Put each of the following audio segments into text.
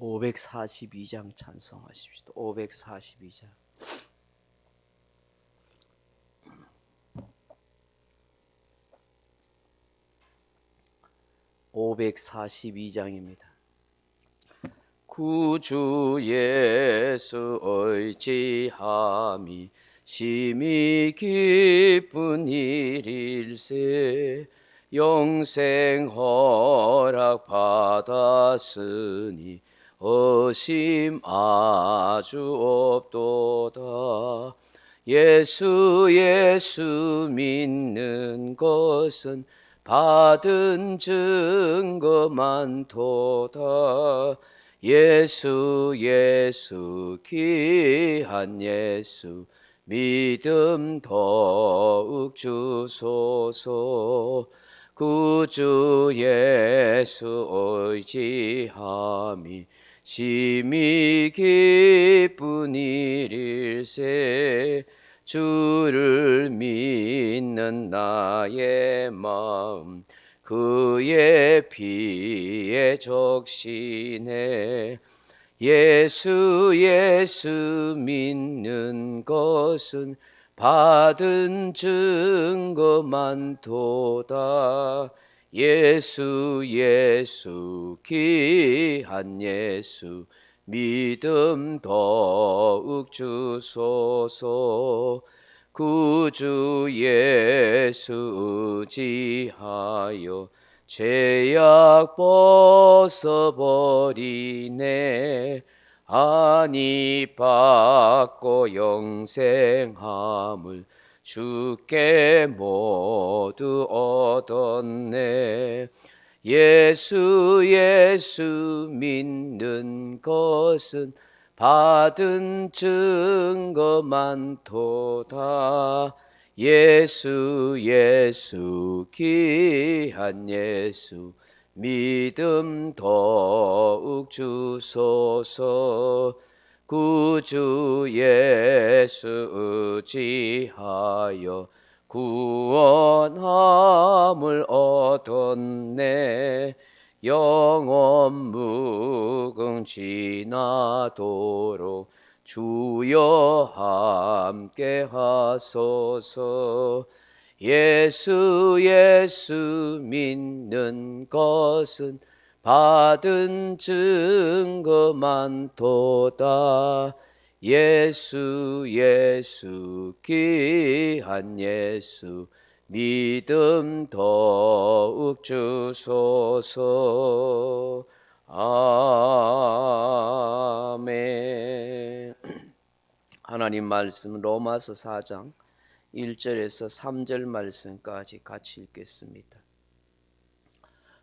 542장 찬송하십시다. 542장. 542장입니다. 구주 예수 의지함이 심히 기쁜 일일세. 영생 허락 받았으니 의심 아주 없도다. 예수 믿는 것은 받은 증거 많도다. 예수 귀한 예수 믿음 더욱 주소서. 구주 예수 의지함이 심히 기쁜 일일세. 주를 믿는 나의 마음 그의 피에 적시네. 예수 믿는 것은 받은 증거 많도다. 예수 귀한 예수 믿음 더욱 주소서. 구주 예수 의지하여 죄악 벗어버리네. 안위 받고 영생함을 주께 모두 얻었네. 예수 믿는 것은 받은 증거 많도다. 예수 귀한 예수 믿음 더욱 주소서. 구주 예수 의지하여 구원함을 얻었네. 영원 무궁 지나도록 주여 함께 하소서. 예수 믿는 것은 받은 증거 많도다. 예수 귀한 예수 믿음 더욱 주소서. 아멘. 하나님 말씀 로마서 4장 1절에서 3절 말씀까지 같이 읽겠습니다.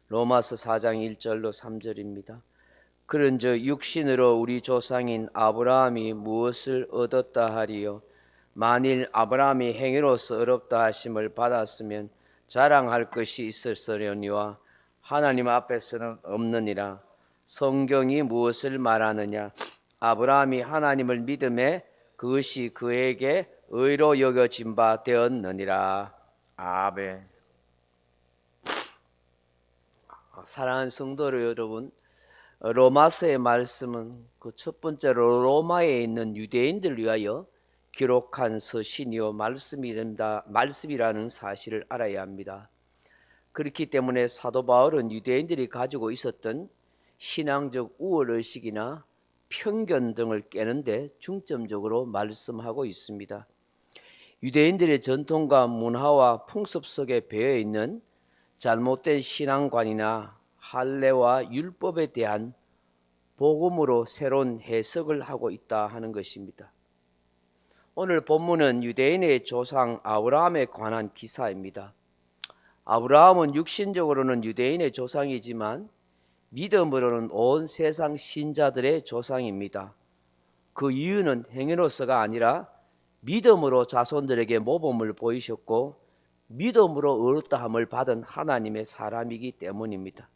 로마서 4장 1절로 3절입니다. 그런즉 육신으로 우리 조상인 아브라함이 무엇을 얻었다 하리요? 만일 아브라함이 행위로서 의롭다 하심을 받았으면 자랑할 것이 있었으려니와 하나님 앞에서는 없느니라. 성경이 무엇을 말하느냐? 아브라함이 하나님을 믿음에 그것이 그에게 의로 여겨진 바 되었느니라. 아멘. 사랑하는 성도 여러분, 로마서의 말씀은 그 첫 번째로 로마에 있는 유대인들을 위하여 기록한 서신이요 말씀이라는 사실을 알아야 합니다. 그렇기 때문에 사도 바울은 유대인들이 가지고 있었던 신앙적 우월의식이나 편견 등을 깨는데 중점적으로 말씀하고 있습니다. 유대인들의 전통과 문화와 풍습 속에 배어 있는 잘못된 신앙관이나 할례와 율법에 대한 복음으로 새로운 해석을 하고 있다 하는 것입니다. 오늘 본문은 유대인의 조상 아브라함에 관한 기사입니다. 아브라함은 육신적으로는 유대인의 조상이지만 믿음으로는 온 세상 신자들의 조상입니다. 그 이유는 행위로서가 아니라 믿음으로 자손들에게 모범을 보이셨고 믿음으로 의롭다함을 받은 하나님의 사람이기 때문입니다.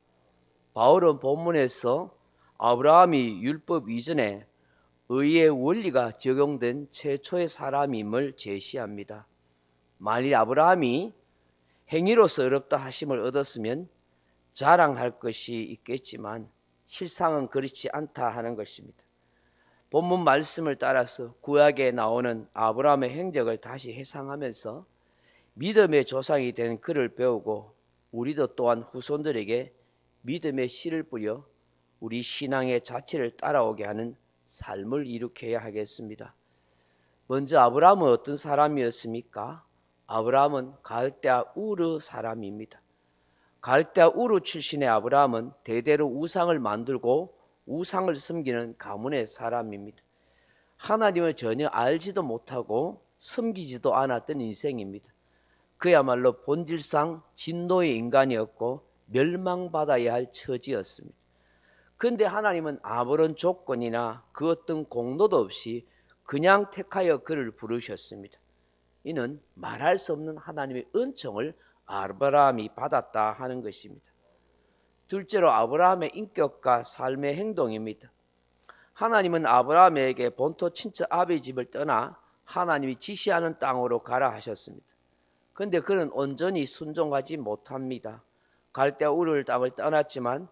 바울은 본문에서 아브라함이 율법 이전에 의의 원리가 적용된 최초의 사람임을 제시합니다. 만일 아브라함이 행위로서 의롭다 하심을 얻었으면 자랑할 것이 있겠지만 실상은 그렇지 않다 하는 것입니다. 본문 말씀을 따라서 구약에 나오는 아브라함의 행적을 다시 회상하면서 믿음의 조상이 된 그를 배우고 우리도 또한 후손들에게 믿음의 씨를 뿌려 우리 신앙의 자체를 따라오게 하는 삶을 이룩해야 하겠습니다. 먼저 아브라함은 어떤 사람이었습니까? 아브라함은 갈대아 우르 사람입니다. 갈대아 우르 출신의 아브라함은 대대로 우상을 만들고 우상을 섬기는 가문의 사람입니다. 하나님을 전혀 알지도 못하고 섬기지도 않았던 인생입니다. 그야말로 본질상 진노의 인간이었고 멸망받아야 할 처지였습니다. 그런데 하나님은 아무런 조건이나 그 어떤 공로도 없이 그냥 택하여 그를 부르셨습니다. 이는 말할 수 없는 하나님의 은총을 아브라함이 받았다 하는 것입니다. 둘째로 아브라함의 인격과 삶의 행동입니다. 하나님은 아브라함에게 본토 친척 아비 집을 떠나 하나님이 지시하는 땅으로 가라 하셨습니다. 그런데 그는 온전히 순종하지 못합니다. 갈대아 우르 땅을 떠났지만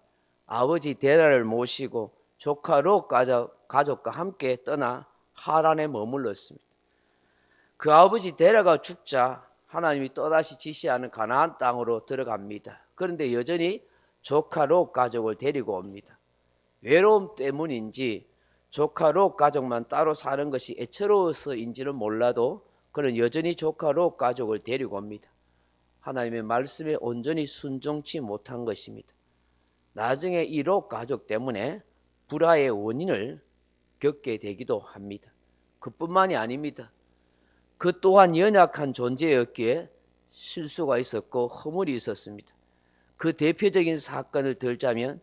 아버지 데라를 모시고 조카 롯 가족과 함께 떠나 하란에 머물렀습니다. 그 아버지 데라가 죽자 하나님이 또다시 지시하는 가나안 땅으로 들어갑니다. 그런데 여전히 조카 롯 가족을 데리고 옵니다. 외로움 때문인지 조카 롯 가족만 따로 사는 것이 애처로워서인지는 몰라도 그는 여전히 조카 롯 가족을 데리고 옵니다. 하나님의 말씀에 온전히 순종치 못한 것입니다. 나중에 이 롯 가족 때문에 불화의 원인을 겪게 되기도 합니다. 그뿐만이 아닙니다. 그 또한 연약한 존재였기에 실수가 있었고 허물이 있었습니다. 그 대표적인 사건을 들자면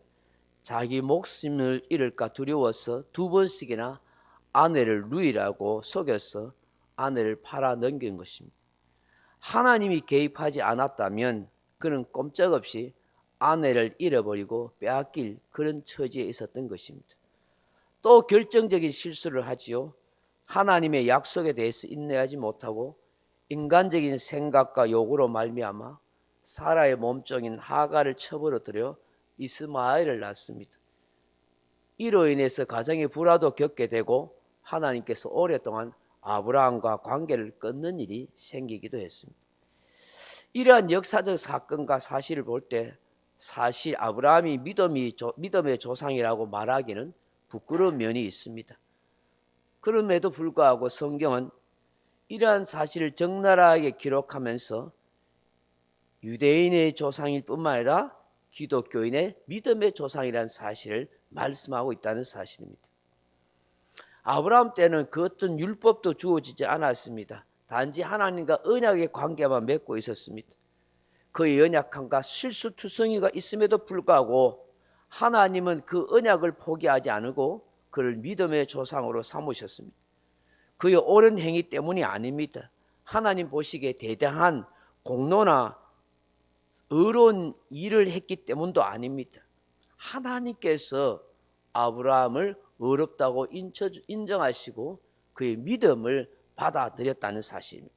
자기 목숨을 잃을까 두려워서 2번씩이나 아내를 루이라고 속여서 아내를 팔아 넘긴 것입니다. 하나님이 개입하지 않았다면 그는 꼼짝없이 아내를 잃어버리고 빼앗길 그런 처지에 있었던 것입니다. 또 결정적인 실수를 하지요. 하나님의 약속에 대해서 인내하지 못하고 인간적인 생각과 요구로 말미암아 사라의 몸종인 하갈을 처벌어들여 이스마엘을 낳습니다. 이로 인해서 가정의 불화도 겪게 되고 하나님께서 오랫동안 아브라함과 관계를 끊는 일이 생기기도 했습니다. 이러한 역사적 사건과 사실을 볼 때 사실 아브라함이 믿음의 조상이라고 말하기는 부끄러운 면이 있습니다. 그럼에도 불구하고 성경은 이러한 사실을 적나라하게 기록하면서 유대인의 조상일 뿐만 아니라 기독교인의 믿음의 조상이라는 사실을 말씀하고 있다는 사실입니다. 아브라함 때는 그 어떤 율법도 주어지지 않았습니다. 단지 하나님과 언약의 관계만 맺고 있었습니다. 그의 연약함과 실수투성이가 있음에도 불구하고 하나님은 그 언약을 포기하지 않고 그를 믿음의 조상으로 삼으셨습니다. 그의 옳은 행위 때문이 아닙니다. 하나님 보시기에 대단한 공로나 의로운 일을 했기 때문도 아닙니다. 하나님께서 아브라함을 의롭다고 인정하시고 그의 믿음을 받아들였다는 사실입니다.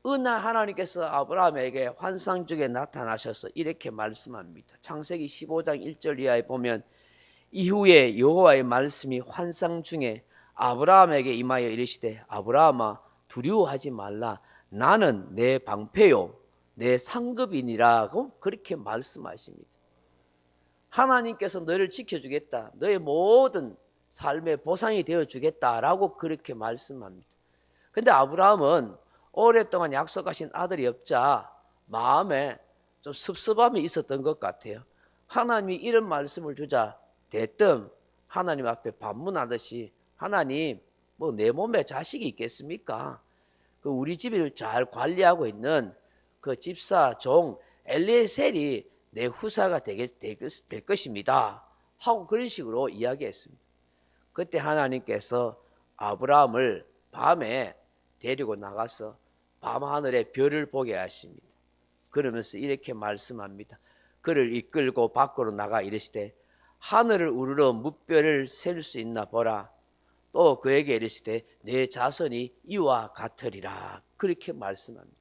어느 날 하나님께서 아브라함에게 환상 중에 나타나셔서 이렇게 말씀합니다. 창세기 15장 1절 이하에 보면 이후에 여호와의 말씀이 환상 중에 아브라함에게 임하여 이르시되 아브라함아 두려워하지 말라 나는 내 방패요 내 상급이니라고 그렇게 말씀하십니다. 하나님께서 너를 지켜주겠다. 너의 모든 삶의 보상이 되어주겠다라고 그렇게 말씀합니다. 그런데 아브라함은 오랫동안 약속하신 아들이 없자 마음에 좀 섭섭함이 있었던 것 같아요. 하나님이 이런 말씀을 주자 대뜸 하나님 앞에 반문하듯이 하나님 뭐 내 몸에 자식이 있겠습니까? 그 우리 집을 잘 관리하고 있는 그 집사 종 엘리에셀이 내 후사가 될 것입니다 하고 그런 식으로 이야기했습니다. 그때 하나님께서 아브라함을 밤에 데리고 나가서 밤하늘에 별을 보게 하십니다. 그러면서 이렇게 말씀합니다. 그를 이끌고 밖으로 나가 이르시되 하늘을 우러러 뭇별을 셀 수 있나 보라. 또 그에게 이르시되 내 자손이 이와 같으리라. 그렇게 말씀합니다.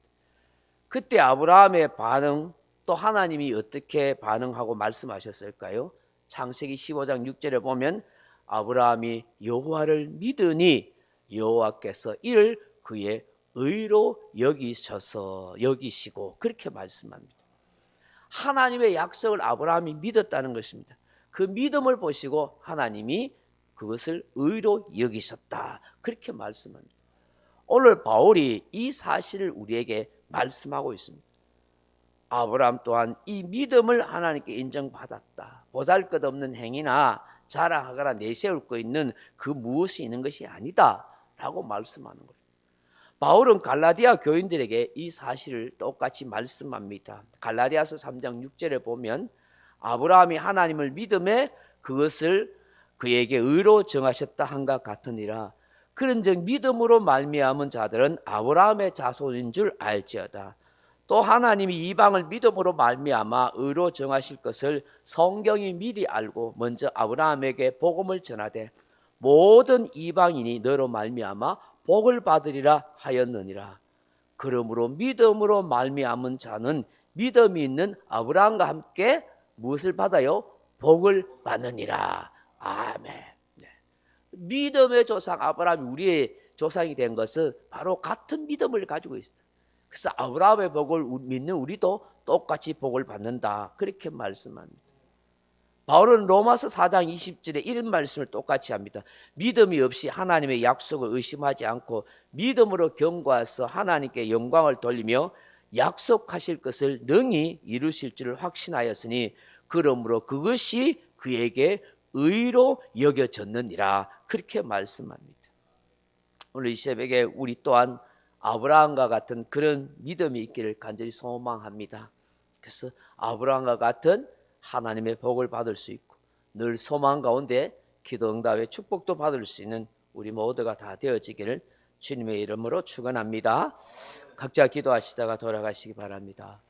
그때 아브라함의 반응 또 하나님이 어떻게 반응하고 말씀하셨을까요? 창세기 15장 6절에 보면 아브라함이 여호와를 믿으니 여호와께서 이를 그의 의로 여기시고 그렇게 말씀합니다. 하나님의 약속을 아브라함이 믿었다는 것입니다. 그 믿음을 보시고 하나님이 그것을 의로 여기셨다 그렇게 말씀합니다. 오늘 바울이 이 사실을 우리에게 말씀하고 있습니다. 아브라함 또한 이 믿음을 하나님께 인정받았다. 보잘것없는 행위나 자랑하거나 내세울 거 있는 그 무엇이 있는 것이 아니다 라고 말씀하는 거예요. 바울은 갈라디아 교인들에게 이 사실을 똑같이 말씀합니다. 갈라디아서 3장 6절에 보면 아브라함이 하나님을 믿음에 그것을 그에게 의로 정하셨다 한것 같으니라. 그런즉 믿음으로 말미암은 자들은 아브라함의 자손인 줄 알지어다. 또 하나님이 이방을 믿음으로 말미암아 의로 정하실 것을 성경이 미리 알고 먼저 아브라함에게 복음을 전하되 모든 이방인이 너로 말미암아 복을 받으리라 하였느니라. 그러므로 믿음으로 말미암은 자는 믿음이 있는 아브라함과 함께 무엇을 받아요? 복을 받느니라. 아멘. 네. 믿음의 조상 아브라함이 우리의 조상이 된 것은 바로 같은 믿음을 가지고 있습니다. 그래서 아브라함의 복을 믿는 우리도 똑같이 복을 받는다 그렇게 말씀합니다. 바울은 로마서 4장 20절에 이런 말씀을 똑같이 합니다. 믿음이 없이 하나님의 약속을 의심하지 않고 믿음으로 경고해서 하나님께 영광을 돌리며 약속하실 것을 능히 이루실 줄을 확신하였으니 그러므로 그것이 그에게 의로 여겨졌느니라 그렇게 말씀합니다. 오늘 이 새벽에 우리 또한 아브라함과 같은 그런 믿음이 있기를 간절히 소망합니다. 그래서 아브라함과 같은 하나님의 복을 받을 수 있고 늘 소망 가운데 기도 응답의 축복도 받을 수 있는 우리 모두가 다 되어지기를 주님의 이름으로 축원합니다. 각자 기도하시다가 돌아가시기 바랍니다.